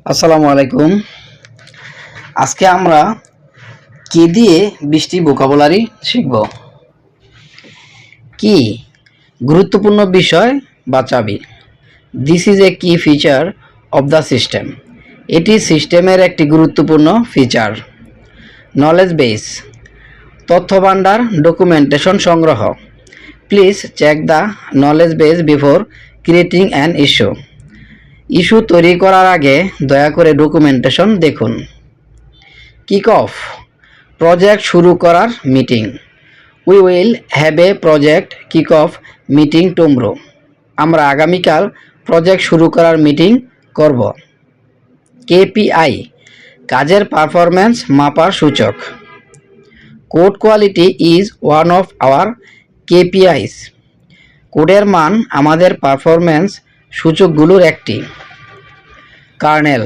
আসসালামু আলাইকুম। আজকে আমরা কি দিয়ে 20টি ভোকাবুলারি শিখব। কি গুরুত্বপূর্ণ বিষয় বা চাবি। দিস ইজ এ কি ফিচার অফ দ্য সিস্টেম। এটি সিস্টেমের একটি গুরুত্বপূর্ণ ফিচার। নলেজ বেস তথ্য ভাণ্ডার, ডকুমেন্টেশন সংগ্রহ। Please check the knowledge base before creating an issue. Issue তৈরি করার আগে দয়া করে ডকুমেন্টেশন দেখুন। কিক অফ প্রজেক্ট শুরু করার meeting. We will have a project kick off meeting tomorrow. আমরা আগামীকাল প্রজেক্ট শুরু করার মিটিং করব। কেপিআই কাজের পারফরম্যান্স মাপার সূচক। Code quality is one of our KPIs. কোডের মান আমাদের পারফরম্যান্স সূচকগুলোর একটি। কার্নেল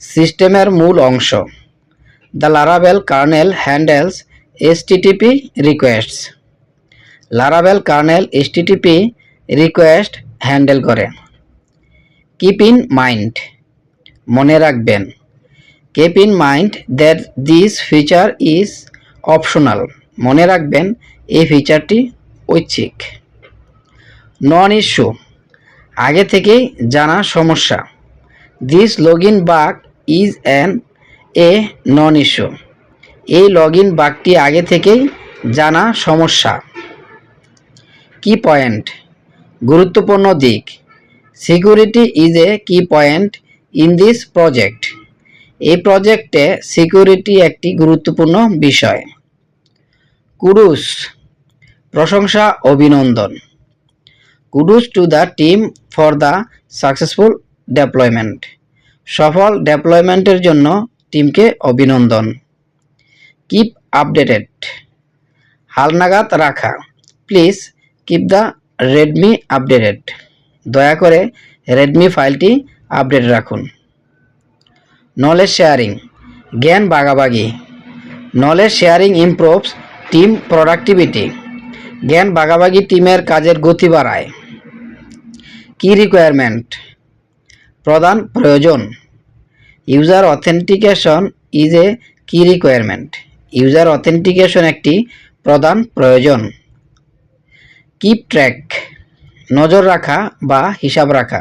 সিস্টেমের মূল অংশ। The Laravel kernel handles HTTP রিকোয়েস্টস। Laravel kernel HTTP request handle করে। কিপ ইন মাইন্ড মনে রাখবেন। Keep in mind that this feature is optional. মনে রাখবেন এই ফিচারটি ঐচ্ছিক। নন ইস্যু আগে থেকেই জানা সমস্যা। This login bug is a known issue. এই লগইন বাগটি আগে থেকেই জানা সমস্যা। কি পয়েন্ট গুরুত্বপূর্ণ দিক। সিকিউরিটি ইজ এ কি পয়েন্ট ইন দিস প্রজেক্ট। এই প্রজেক্টে সিকিউরিটি একটি গুরুত্বপূর্ণ বিষয়। কুডুস প্রশংসা, অভিনন্দন। Kudos to the team for the successful deployment. সফল ডেপ্লয়মেন্টের জন্য টিমকে অভিনন্দন। কিপ আপডেটেড হালনাগাদ রাখা। Please keep the README updated. দয়া করে রেডমি ফাইলটি আপডেট রাখুন। নলেজ শেয়ারিং জ্ঞান ভাগাভাগি। Knowledge sharing improves team productivity. জ্ঞান ভাগাভাগি টিমের কাজের গতি বাড়ায়। কি রিকোয়ারমেন্ট প্রধান প্রয়োজন। ইউজার অথেন্টিকেশন ইজ এ কি রিকোয়ারমেন্ট। ইউজার অথেন্টিকেশন একটি প্রধান প্রয়োজন। কিপ ট্র্যাক নজর রাখা বা হিসাব রাখা।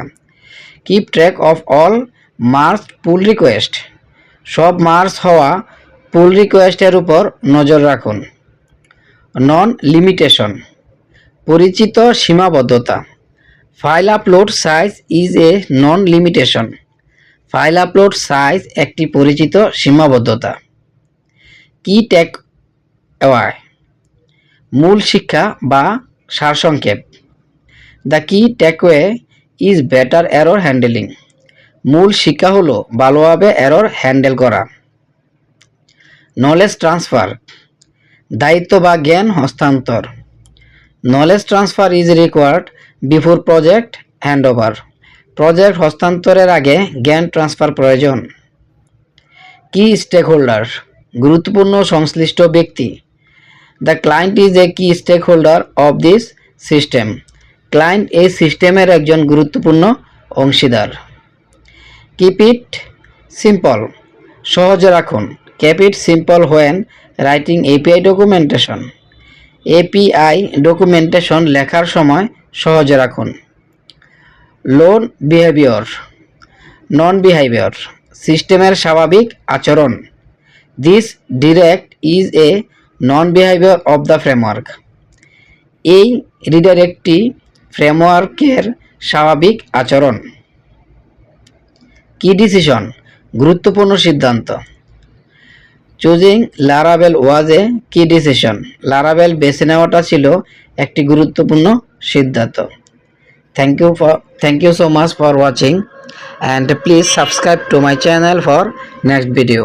Keep track of all merge pool request. সব মার্জ হওয়া পুল রিকোয়েস্টের উপর নজর রাখুন। নন লিমিটেশন পরিচিত সীমাবদ্ধতা। File upload size is a non limitation. File upload size একটি পরিচিত সীমাবদ্ধতা। কি টেক অ্যাওয়ে মূল শিক্ষা বা সারসংক্ষেপ। দ্য কি takeaway is better error handling. মূল শিক্ষা হলো ভালোভাবে এরর হ্যান্ডেল করা। নলেজ ট্রান্সফার দায়িত্ব বা জ্ঞান হস্তান্তর। Knowledge transfer is required before project handover. Project হস্তান্তরের আগে জ্ঞান ট্রান্সফার প্রয়োজন। কি স্টেক হোল্ডার গুরুত্বপূর্ণ সংশ্লিষ্ট ব্যক্তি। The client is a key stakeholder of this system. Client এই সিস্টেমের একজন গুরুত্বপূর্ণ অংশীদার। কিপ ইট সিম্পল সহজে রাখুন। Keep it simple when writing API documentation. API documentation লেখার সময় সহজে রাখুন। লোন বিহেভিয়র নন বিহেভিয়র সিস্টেমের স্বাভাবিক আচরণ। This direct is a non behaviour of the framework. এই রিডাইরেক্টটি ফ্রেমওয়ার্কের স্বাভাবিক আচরণ। কি ডিসিশন গুরুত্বপূর্ণ সিদ্ধান্ত। চুজিং লারাভেল ওয়াজ এ কি ডিসিশন। লারাভেল বেছে নেওয়াটা ছিল একটি গুরুত্বপূর্ণ সিদ্ধান্ত। Thank you so much for watching and please subscribe to my channel for next video.